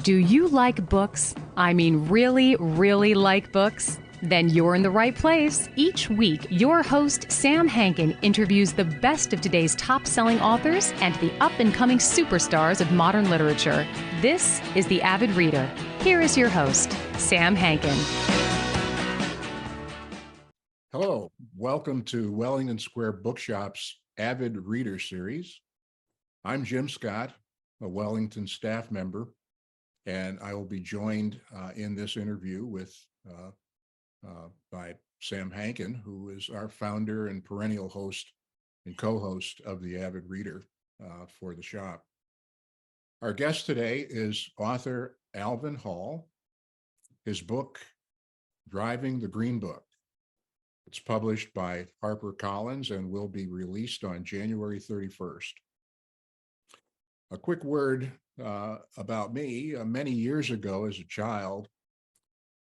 Do you like books? I mean, really, really like books? Then you're in the right place. Each week, your host, Sam Hankin, interviews the best of today's top-selling authors and the up-and-coming superstars of modern literature. This is The Avid Reader. Here is your host, Sam Hankin. Hello, welcome to Wellington Square Bookshop's Avid Reader Series. I'm Jim Scott, a Wellington staff member, and I will be joined in this interview by Sam Hankin, who is our founder and perennial host and co-host of the Avid Reader for the shop. Our guest today is author Alvin Hall. His book, Driving the Green Book. It's published by HarperCollins and will be released on January 31st. A quick word about me. Many years ago as a child,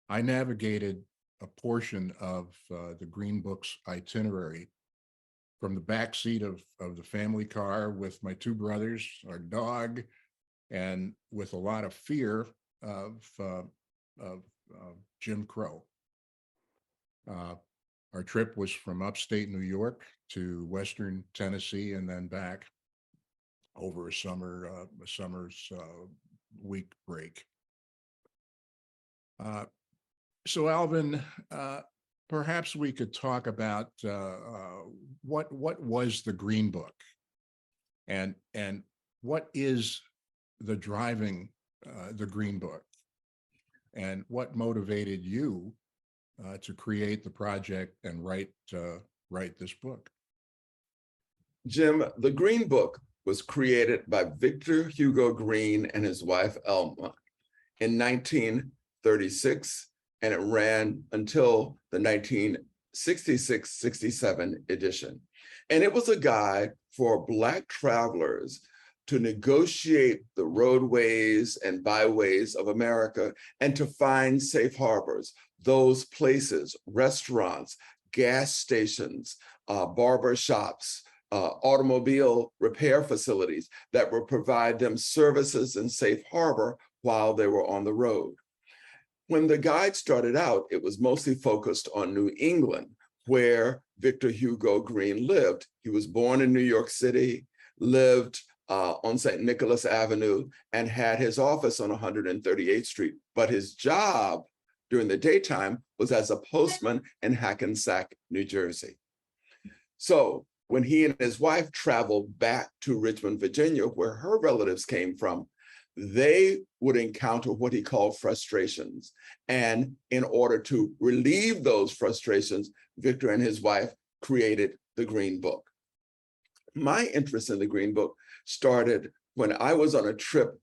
I navigated a portion of the Green Book's itinerary from the back seat of the family car with my two brothers, our dog, and with a lot of fear of Jim Crow. Our trip was from upstate New York to Western Tennessee and then back over a summer's week break. So Alvin, perhaps we could talk about what was the Green Book, and what is the driving the Green Book, and what motivated you to create the project and write this book? Jim, the Green Book was created by Victor Hugo Green and his wife, Alma, in 1936, and it ran until the 1966-67 edition. And it was a guide for Black travelers to negotiate the roadways and byways of America and to find safe harbors, those places, restaurants, gas stations, barber shops, automobile repair facilities that would provide them services and safe harbor while they were on the road. When the guide started out, it was mostly focused on New England, where Victor Hugo Green lived. He was born in New York City, lived on St. Nicholas Avenue, and had his office on 138th Street. But his job during the daytime was as a postman in Hackensack, New Jersey. So when he and his wife traveled back to Richmond, Virginia, where her relatives came from, they would encounter what he called frustrations. And in order to relieve those frustrations, Victor and his wife created the Green Book. My interest in the Green Book started when I was on a trip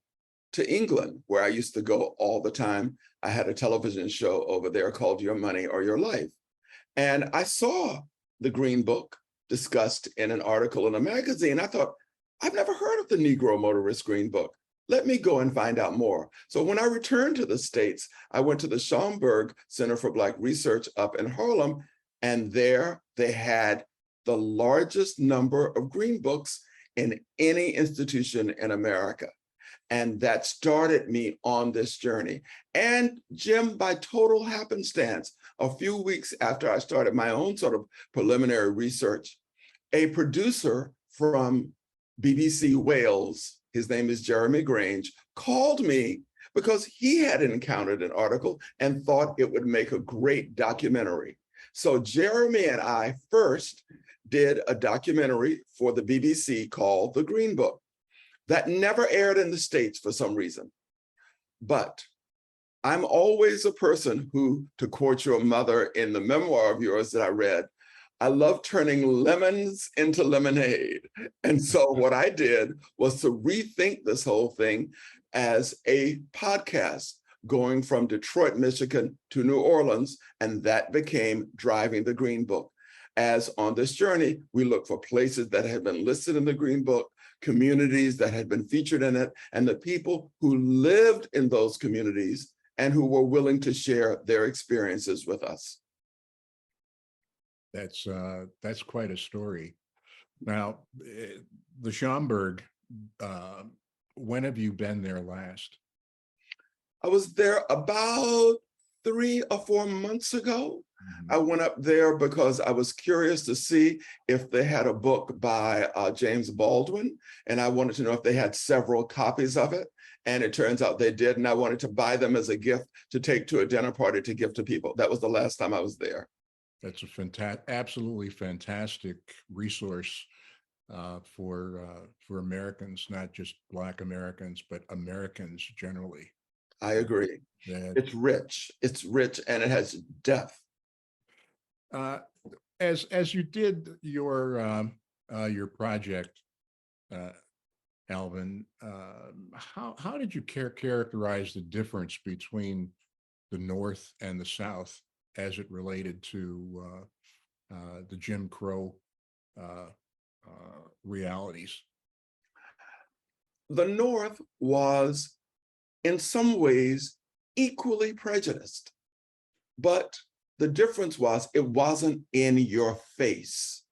to England, where I used to go all the time. I had a television show over there called Your Money or Your Life. And I saw the Green Book discussed in an article in a magazine. I thought, I've never heard of the Negro Motorist Green Book. Let me go and find out more. So when I returned to the States, I went to the Schomburg Center for Black Research up in Harlem, and there they had the largest number of Green Books in any institution in America. And that started me on this journey. And Jim, by total happenstance, a few weeks after I started my own sort of preliminary research, a producer from BBC Wales, his name is Jeremy Grange, called me because he had encountered an article and thought it would make a great documentary. So Jeremy and I first did a documentary for the BBC called The Green Book that never aired in the States for some reason. But I'm always a person who, to quote your mother in the memoir of yours that I read, I love turning lemons into lemonade. And so what I did was to rethink this whole thing as a podcast going from Detroit, Michigan to New Orleans, and that became Driving the Green Book. As on this journey, we look for places that had been listed in the Green Book, communities that had been featured in it, and the people who lived in those communities and who were willing to share their experiences with us. That's quite a story. Now, the Schomburg, when have you been there last? I was there about 3 or 4 months ago. Mhm. I went up there because I was curious to see if they had a book by James Baldwin, and I wanted to know if they had several copies of it. And it turns out they did, and I wanted to buy them as a gift to take to a dinner party to give to people. That was the last time I was there. That's a absolutely fantastic resource for Americans, not just Black Americans, but Americans generally. I agree. It's rich, and it has depth. As you did your project, Alvin, how did you characterize the difference between the North and the South as it related to the Jim Crow realities? The North was, in some ways, equally prejudiced, but the difference was it wasn't in your face.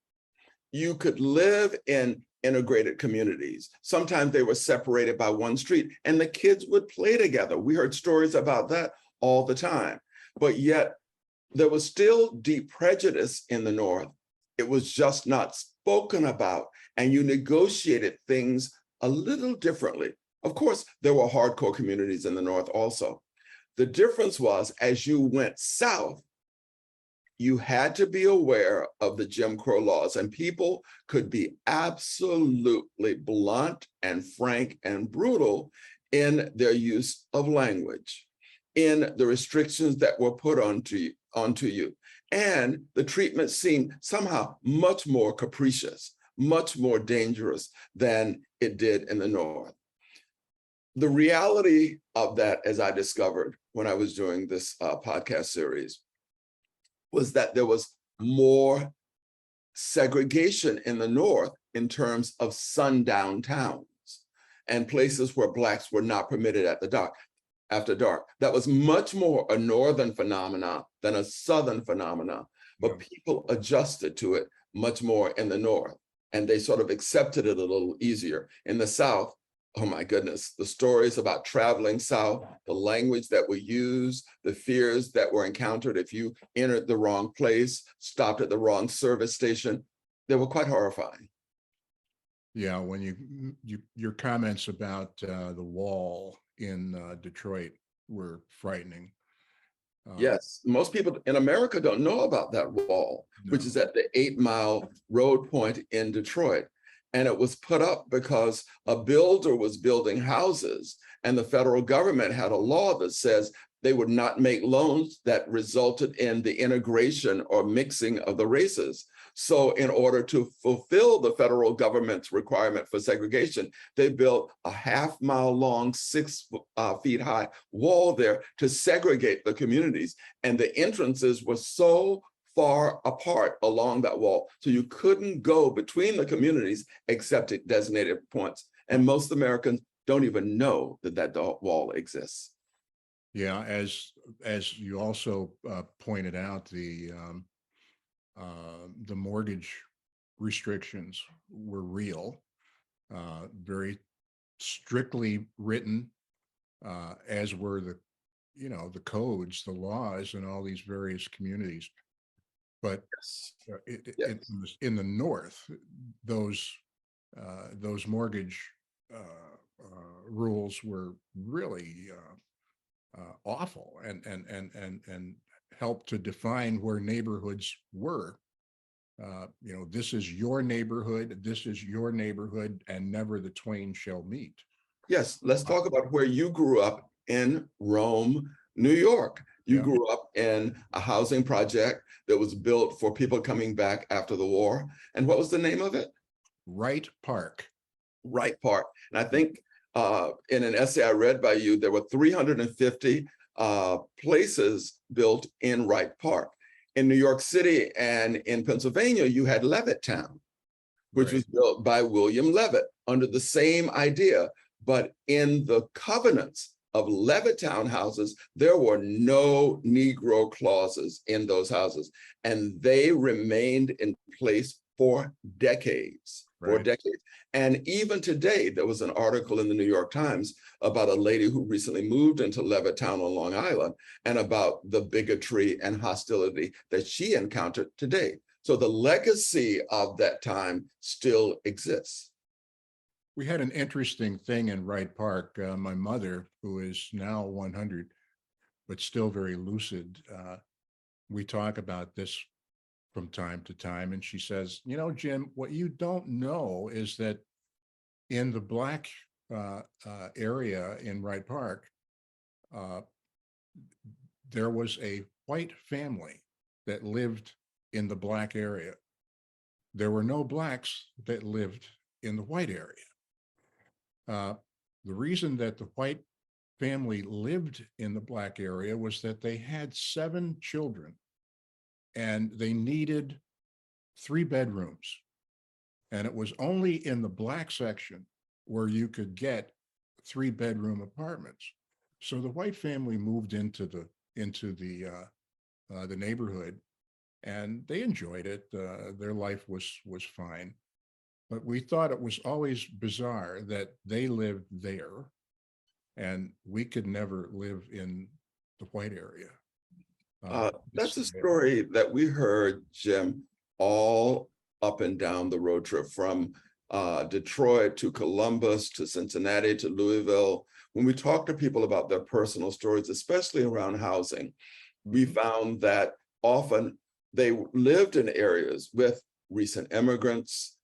You could live in integrated communities. Sometimes they were separated by one street and the kids would play together. We heard stories about that all the time, but yet there was still deep prejudice in the North. It was just not spoken about, and you negotiated things a little differently. Of course, there were hardcore communities in the North also. The difference was, as you went south, you had to be aware of the Jim Crow laws, and people could be absolutely blunt and frank and brutal in their use of language, in the restrictions that were put onto you. And the treatment seemed somehow much more capricious, much more dangerous than it did in the North. The reality of that, as I discovered when I was doing this podcast series, was that there was more segregation in the North in terms of sundown towns and places where Blacks were not permitted after dark. That was much more a Northern phenomenon than a Southern phenomenon, but people adjusted to it much more in the North, and they sort of accepted it a little easier. In the South, oh my goodness, the stories about traveling south, the language that we use, the fears that were encountered if you entered the wrong place, stopped at the wrong service station, they were quite horrifying. Yeah, when your comments about the wall in Detroit were frightening. Yes, most people in America don't know about that wall, which is at the 8-mile road point in Detroit. And it was put up because a builder was building houses, and the federal government had a law that says they would not make loans that resulted in the integration or mixing of the races. So in order to fulfill the federal government's requirement for segregation, they built a 1/2-mile long, 6 feet high wall there to segregate the communities. And the entrances were so far apart along that wall, so you couldn't go between the communities except at designated points. And most Americans don't even know that that wall exists. Yeah, as you also pointed out, the mortgage restrictions were real, very strictly written, as were the codes, the laws in all these various communities. But in the North, those mortgage rules were really awful and helped to define where neighborhoods were. This is your neighborhood, and never the twain shall meet. Yes, let's talk about where you grew up in Rome, New York. You grew up in a housing project that was built for people coming back after the war. And what was the name of it? Wright Park. Wright Park. And I think in an essay I read by you, there were 350 places built in Wright Park. In New York City and in Pennsylvania, you had Levittown, which was built by William Levitt under the same idea. But in the covenants of Levittown houses, there were no Negro clauses in those houses, and they remained in place for decades. for right. decades. And even today, there was an article in the New York Times about a lady who recently moved into Levittown on Long Island and about the bigotry and hostility that she encountered today. So the legacy of that time still exists. We had an interesting thing in Wright Park. My mother, who is now 100, but still very lucid, we talk about this from time to time. And she says, you know, Jim, what you don't know is that in the Black area in Wright Park, there was a white family that lived in the Black area. There were no Blacks that lived in the white area. The reason that the white family lived in the Black area was that they had 7 children and they needed 3 bedrooms. And it was only in the Black section where you could get 3-bedroom apartments. So the white family moved into the neighborhood, and they enjoyed it. Their life was fine. But we thought it was always bizarre that they lived there and we could never live in the white area. That's a story that we heard, Jim, all up and down the road trip from Detroit to Columbus to Cincinnati to Louisville. When we talk to people about their personal stories, especially around housing, we found that often they lived in areas with recent immigrants,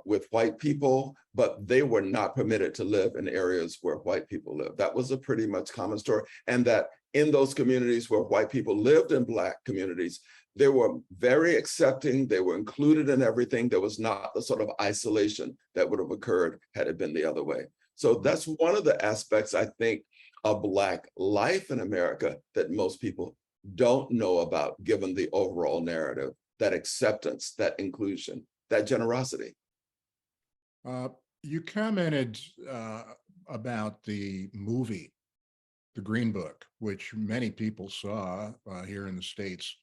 with white people, but they were not permitted to live in areas where white people live. That was a pretty much common story. And that in those communities where white people lived in Black communities, they were very accepting, they were included in everything. There was not the sort of isolation that would have occurred had it been the other way. So that's one of the aspects, I think, of Black life in America that most people don't know about, given the overall narrative, that acceptance, that inclusion, that generosity. You commented about the movie, The Green Book, which many people saw here in the States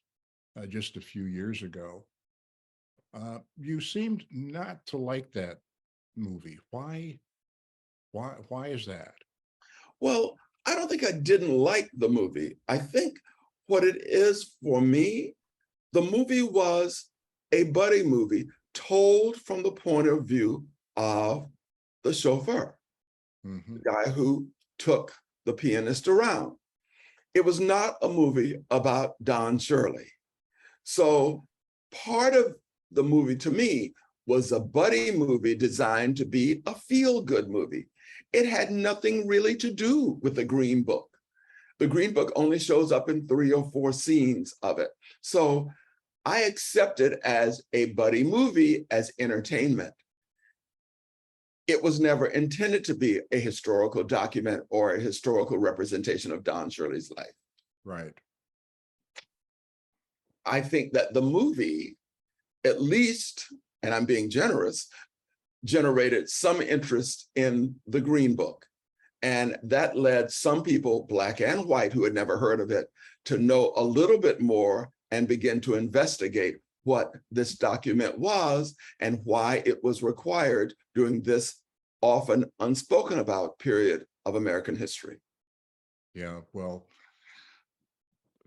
just a few years ago. You seemed not to like that movie. Why is that? Well, I don't think I didn't like the movie. I think what it is for me, the movie was a buddy movie told from the point of view of the chauffeur, the guy who took the pianist around. It was not a movie about Don Shirley. So part of the movie to me was a buddy movie designed to be a feel-good movie. It had nothing really to do with the Green Book. The Green Book only shows up in 3 or 4 scenes of it. So I accept it as a buddy movie, as entertainment. It was never intended to be a historical document or a historical representation of Don Shirley's life. Right. I think that the movie, at least, and I'm being generous, generated some interest in the Green Book. And that led some people, Black and white, who had never heard of it, to know a little bit more and begin to investigate what this document was and why it was required during this often unspoken about period of American history. Yeah, well,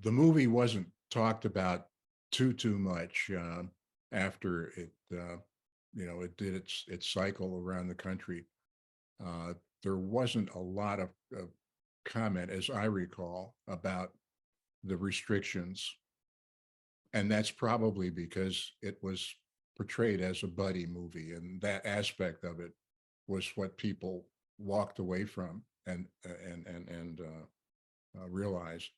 the movie wasn't talked about too much after it, it did its cycle around the country. There wasn't a lot of comment, as I recall, about the restrictions. And that's probably because it was portrayed as a buddy movie, and that aspect of it was what people walked away from and realized.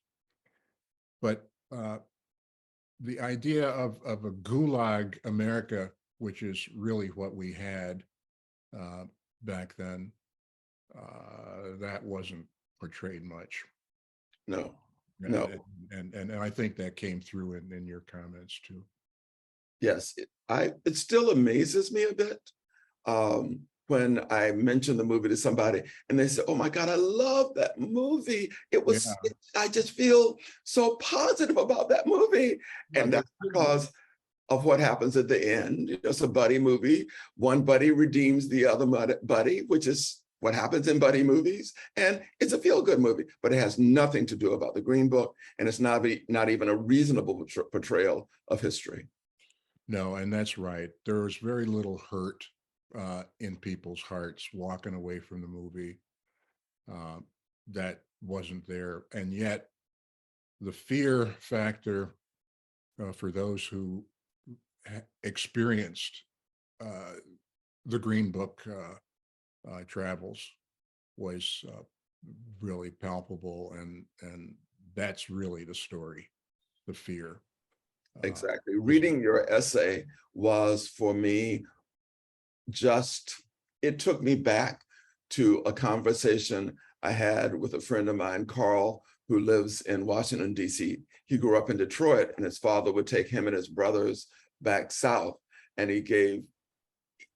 But the idea of a gulag America, which is really what we had back then, that wasn't portrayed much. No. And I think that came through in your comments too. Yes, it still amazes me a bit when I mention the movie to somebody and they say, "Oh my God, I love that movie. I just feel so positive about that movie." And that's because of what happens at the end. It's a buddy movie. One buddy redeems the other buddy, which is what happens in buddy movies. And it's a feel-good movie, but it has nothing to do about the Green Book, and it's not even a reasonable portrayal of history. No, and that's right. There was very little hurt in people's hearts walking away from the movie that wasn't there. And yet the fear factor for those who experienced the Green Book travels was really palpable, and that's really the story, the fear. Exactly. Reading your essay was, for me, it took me back to a conversation I had with a friend of mine, Carl, who lives in Washington, D.C. He grew up in Detroit, and his father would take him and his brothers back south. And he gave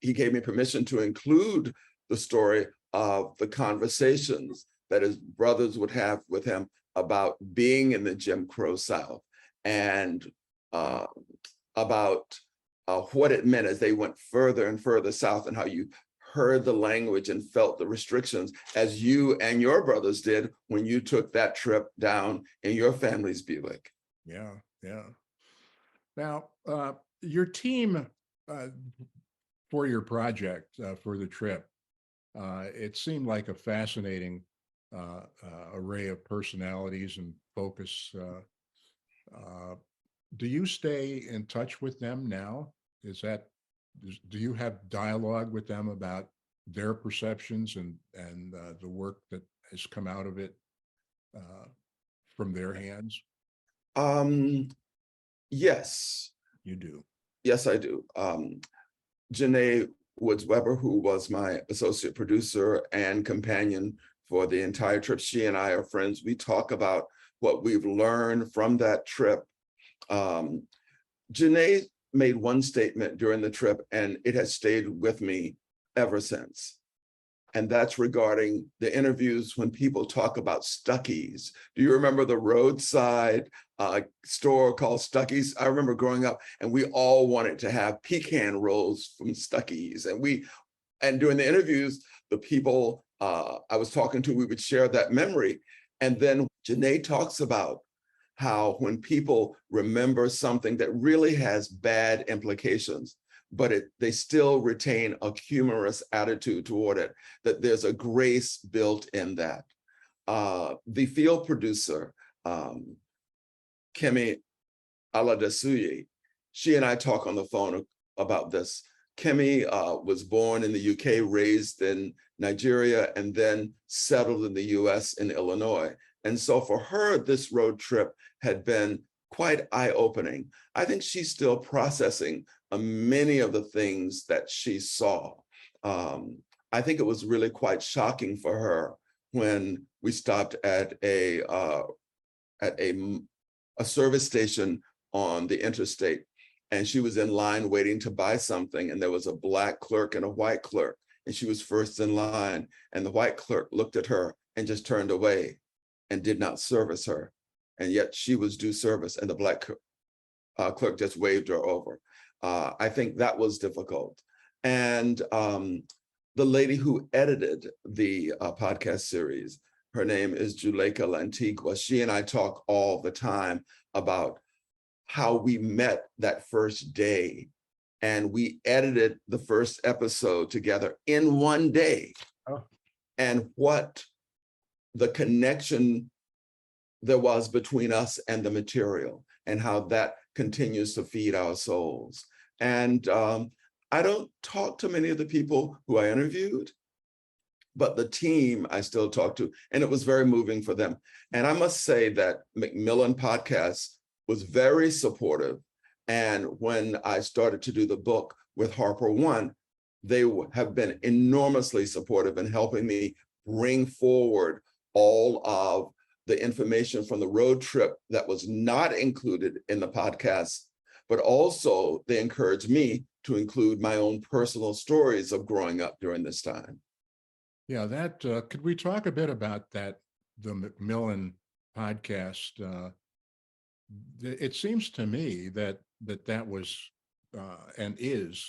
me permission to include the story of the conversations that his brothers would have with him about being in the Jim Crow South, and about what it meant as they went further and further south, and how you heard the language and felt the restrictions, as you and your brothers did when you took that trip down in your family's Buick. Yeah, yeah. Now, your team for your project, for the trip, it seemed like a fascinating array of personalities and focus. Do you stay in touch with them now? Do you have dialogue with them about their perceptions and the work that has come out of it from their hands? Yes. You do. Yes, I do. Janae Woods Weber, who was my associate producer and companion for the entire trip, she and I are friends. We talk about what we've learned from that trip. Janae made one statement during the trip, and it has stayed with me ever since. And that's regarding the interviews when people talk about Stuckey's. Do you remember the roadside store called Stuckey's? I remember growing up, and we all wanted to have pecan rolls from Stuckey's. And during the interviews, the people I was talking to, we would share that memory. And then Janae talks about how when people remember something that really has bad implications, but they still retain a humorous attitude toward it, that there's a grace built in that. The field producer, Kemi Aladasuye, she and I talk on the phone about this. Kemi was born in the UK, raised in Nigeria, and then settled in the US in Illinois. And so for her, this road trip had been quite eye-opening. I think she's still processing many of the things that she saw. I think it was really quite shocking for her when we stopped at a service station on the interstate, and she was in line waiting to buy something, and there was a Black clerk and a white clerk, and she was first in line, and the white clerk looked at her and just turned away and did not service her. And yet she was due service, and the Black clerk just waved her over. I think that was difficult. And the lady who edited the podcast series, her name is Juleka Lantigua. She and I talk all the time about how we met that first day. And we edited the first episode together in one day. Oh. And what the connection there was between us and the material, and how that continues to feed our souls. And I don't talk to many of the people who I interviewed, but the team I still talk to, and it was very moving for them. And I must say that Macmillan Podcast was very supportive. And when I started to do the book with Harper One, they have been enormously supportive in helping me bring forward all of the information from the road trip that was not included in the podcast, but also they encouraged me to include my own personal stories of growing up during this time. Yeah, that could we talk a bit about that, the Macmillan podcast? It seems to me that was and is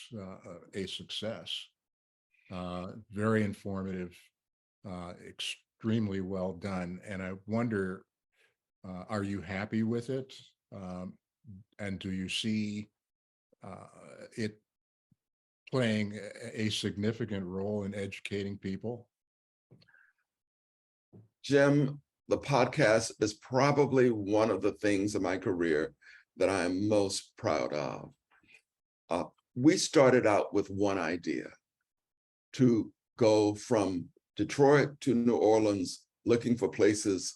a success. Very informative, extremely well done. And I wonder, are you happy with it? And do you see it playing a significant role in educating people? Jim, the podcast is probably one of the things in my career that I am most proud of. We started out with one idea: to go from Detroit to New Orleans, looking for places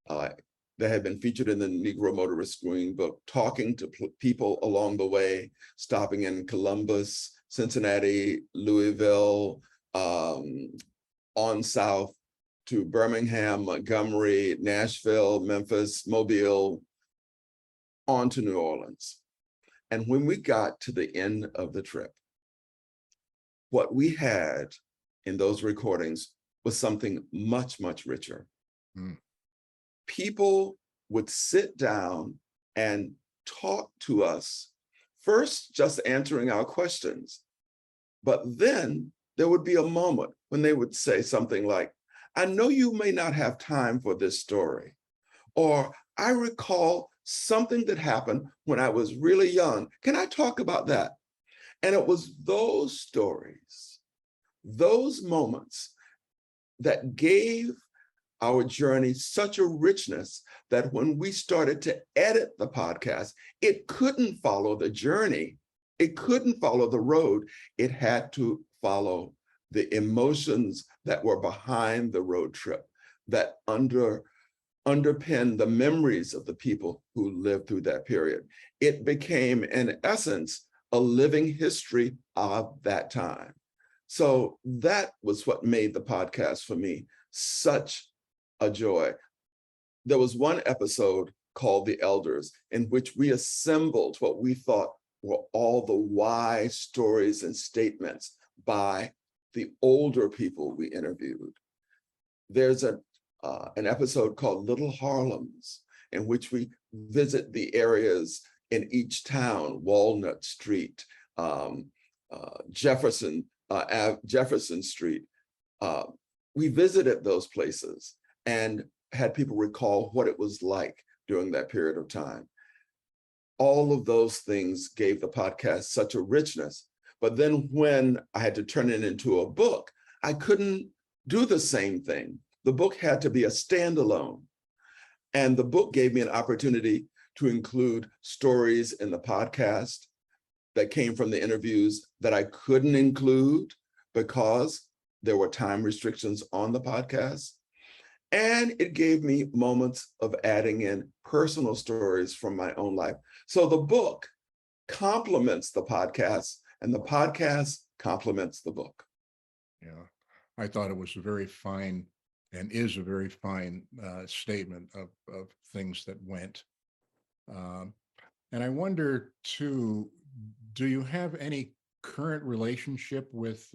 that had been featured in the Negro Motorist Green Book, talking to people along the way, stopping in Columbus, Cincinnati, Louisville, on south to Birmingham, Montgomery, Nashville, Memphis, Mobile, on to New Orleans. And when we got to the end of the trip, what we had in those recordings was something much, much richer. Mm. People would sit down and talk to us, first just answering our questions, but then there would be a moment when they would say something like, "I know you may not have time for this story," or "I recall something that happened when I was really young. Can I talk about that?" And it was those stories, those moments that gave our journey such a richness that when we started to edit the podcast, it couldn't follow the journey. It couldn't follow the road. It had to follow the emotions that were behind the road trip, that underpin the memories of the people who lived through that period. It became, in essence, a living history of that time. So that was what made the podcast for me such a joy. There was one episode called The Elders, in which we assembled what we thought were all the wise stories and statements by the older people we interviewed. There's an episode called Little Harlems, in which we visit the areas in each town: Walnut Street, Jefferson Street. We visited those places and had people recall what it was like during that period of time. All of those things gave the podcast such a richness. But then when I had to turn it into a book, I couldn't do the same thing. The book had to be a standalone. And the book gave me an opportunity to include stories in the podcast that came from the interviews that I couldn't include because there were time restrictions on the podcast. And it gave me moments of adding in personal stories from my own life. So the book complements the podcast, and the podcast complements the book. Yeah, I thought it was a very fine, and is a very fine statement of things that went. And I wonder too, do you have any current relationships with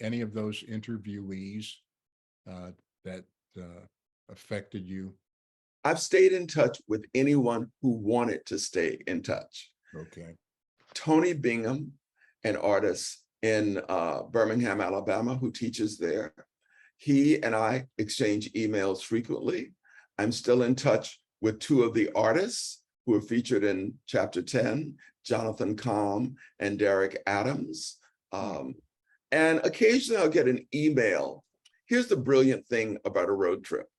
any of those interviewees that affected you? I've stayed in touch with anyone who wanted to stay in touch. Okay. Tony Bingham, an artist in Birmingham, Alabama, who teaches there, he and I exchange emails frequently. I'm still in touch with two of the artists who are featured in Chapter 10, Jonathan Calm and Derek Adams. And occasionally I'll get an email. Here's the brilliant thing about a road trip.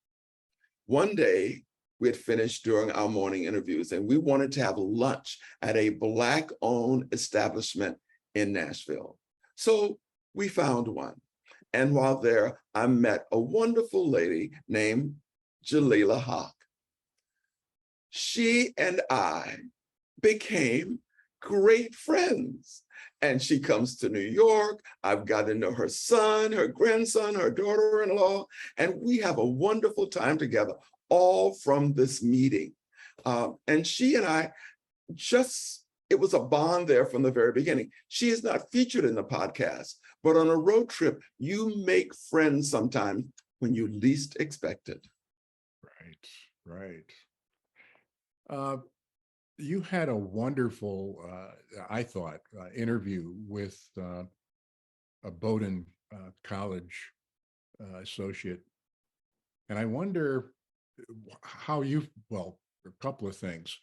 One day, we had finished during our morning interviews and we wanted to have lunch at a Black-owned establishment in Nashville. So we found one. And while there, I met a wonderful lady named Jalila Hawk. She and I became great friends. And she comes to New York. I've got to know her son, her grandson, her daughter-in-law, and we have a wonderful time together, all from this meeting. And she and I it was a bond there from the very beginning. She is not featured in the podcast, but on a road trip, you make friends sometimes when you least expect it. Right, right. you had a wonderful, I thought, interview with a Bowdoin College associate. And I wonder how you, well, a couple of things.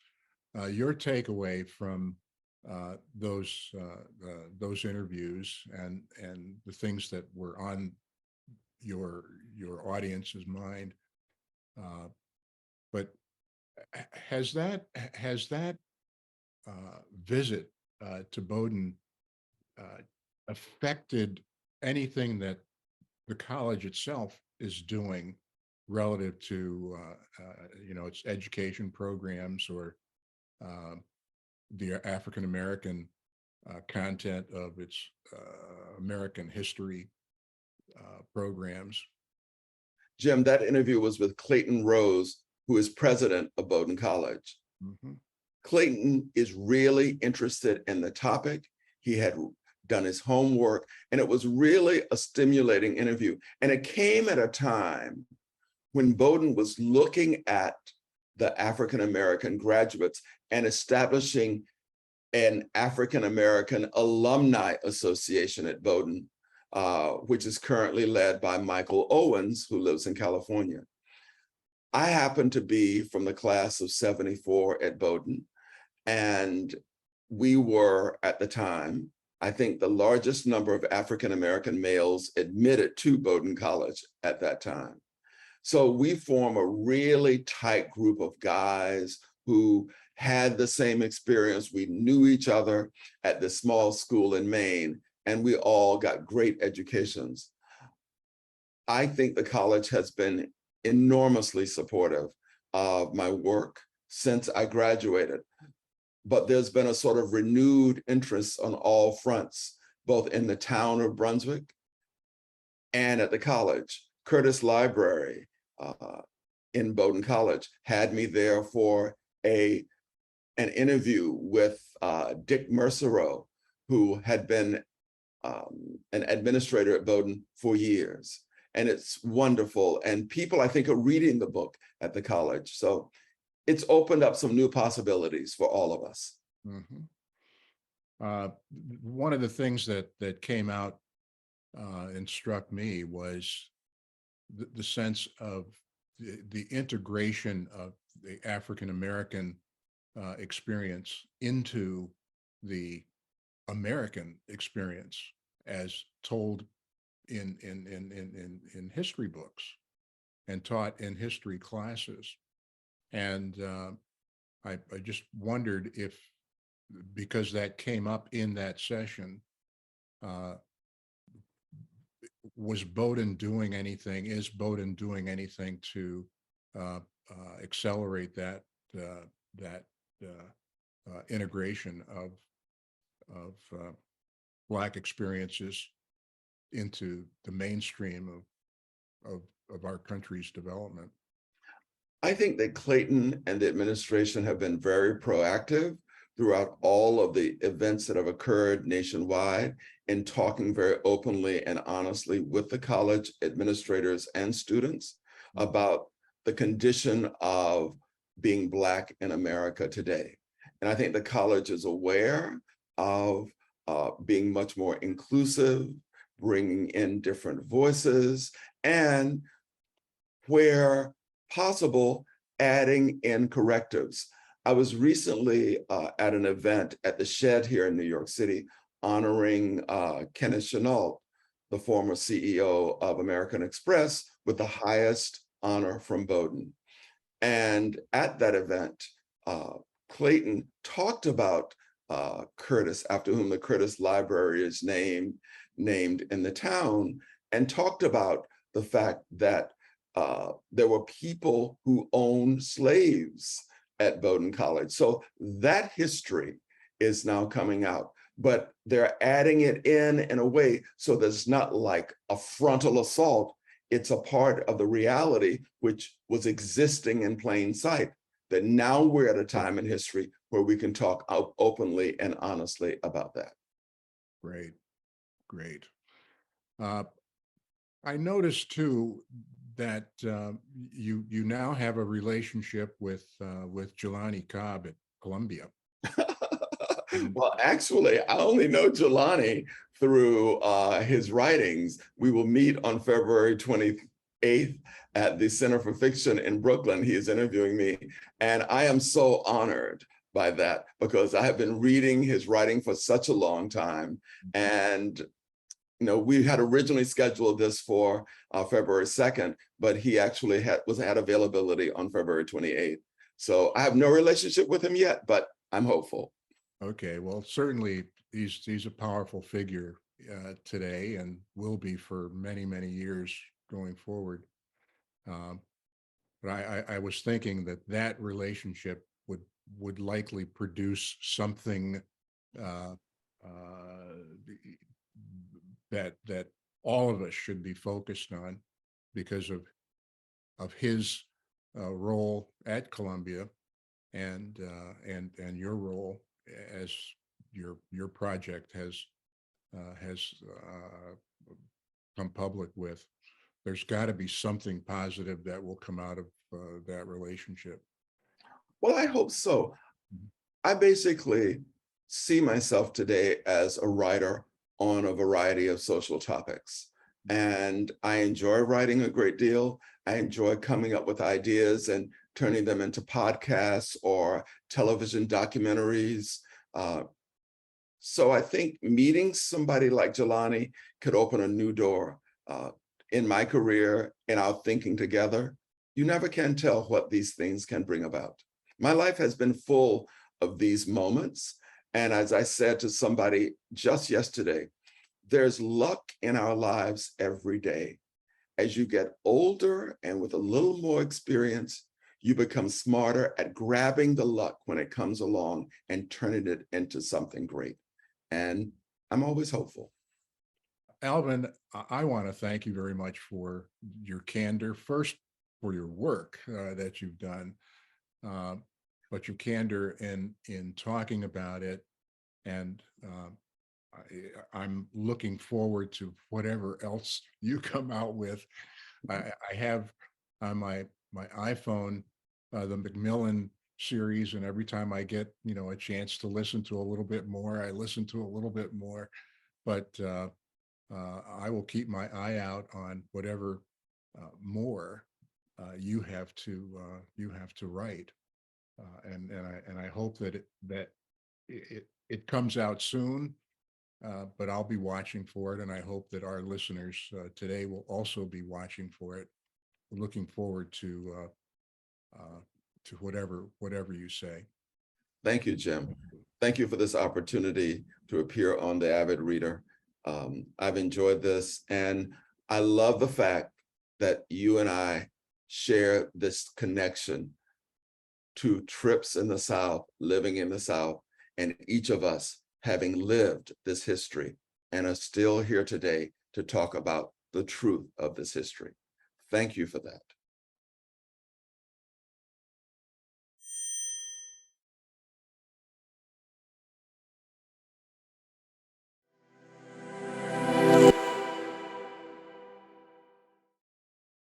Your takeaway from those interviews and the things that were on your audience's mind. But has that visit to Bowdoin affected anything that the college itself is doing relative to its education programs or the African American content of its American history programs? Jim, that interview was with Clayton Rose, who is president of Bowdoin College. Mhm. Clayton is really interested in the topic. He had done his homework, and it was really a stimulating interview. And it came at a time when Bowdoin was looking at the African-American graduates and establishing an African-American alumni association at Bowdoin, which is currently led by Michael Owens, who lives in California. I happen to be from the class of 74 at Bowdoin, and we were, at the time, I think the largest number of African-American males admitted to Bowdoin College at that time. So we form a really tight group of guys who had the same experience. We knew each other at this small school in Maine, and we all got great educations. I think the college has been enormously supportive of my work since I graduated. But there's been a sort of renewed interest on all fronts, both in the town of Brunswick and at the college. Curtis Library in Bowdoin College had me there for an interview with Dick Mercereau, who had been an administrator at Bowdoin for years. And it's wonderful. And people, I think, are reading the book at the college. So it's opened up some new possibilities for all of us. Mhm. One of the things that came out and struck me was the sense of the integration of the African American experience into the American experience as told in history books and taught in history classes. And I just wondered if, because that came up in that session, is Bowdoin doing anything to accelerate that integration of Black experiences into the mainstream of our country's development? I think that Clayton and the administration have been very proactive throughout all of the events that have occurred nationwide in talking very openly and honestly with the college administrators and students about the condition of being Black in America today. And I think the college is aware of being much more inclusive, bringing in different voices, and where possible, adding in correctives. I was recently at an event at the Shed here in New York City, honoring Kenneth Chenault, the former CEO of American Express, with the highest honor from Bowdoin. And at that event, Clayton talked about Curtis, after whom the Curtis Library is named in the town, and talked about the fact that there were people who owned slaves at Bowdoin College. So that history is now coming out, but they're adding it in a way so that it's not like a frontal assault. It's a part of the reality which was existing in plain sight, that now we're at a time in history where we can talk openly and honestly about that. Great, great. I noticed too that you now have a relationship with Jelani Cobb Columbia. Well, actually, I only know Jelani through his writings. We will meet on February 28th at the Center for Fiction in Brooklyn. He is interviewing me, and I am so honored by that because I have been reading his writing for such a long time. And we had originally scheduled this for February 2nd, but he actually had availability on February 28th. So I have no relationship with him yet, but I'm hopeful. Okay, well, certainly he's a powerful figure today and will be for many, many years going forward. But I was thinking that relationship would likely produce something that all of us should be focused on because of his role at Columbia and your role as your project has come public with. There's got to be something positive that will come out of that relationship. Well, I hope so. I basically see myself today as a writer on a variety of social topics. And I enjoy writing a great deal. I enjoy coming up with ideas and turning them into podcasts or television documentaries. So I think meeting somebody like Jelani could open a new door in my career, in our thinking together. You never can tell what these things can bring about. My life has been full of these moments. And as I said to somebody just yesterday, there's luck in our lives every day. As you get older and with a little more experience, you become smarter at grabbing the luck when it comes along and turning it into something great. And I'm always hopeful. Alvin, I want to thank you very much for your candor, first for your work that you've done, but your candor in talking about it. And I'm looking forward to whatever else you come out with. I have on my iPhone the Macmillan series, and every time I get a chance to listen to a little bit more, I listen to a little bit more. But I will keep my eye out on whatever more you have to write, and I hope that it comes out soon. But I'll be watching for it, and I hope that our listeners today will also be watching for it. Looking forward to whatever you say. Thank you, Jim. Thank you for this opportunity to appear on The Avid Reader. I've enjoyed this, and I love the fact that you and I share this connection to trips in the South, living in the South, and each of us having lived this history and are still here today to talk about the truth of this history. Thank you for that.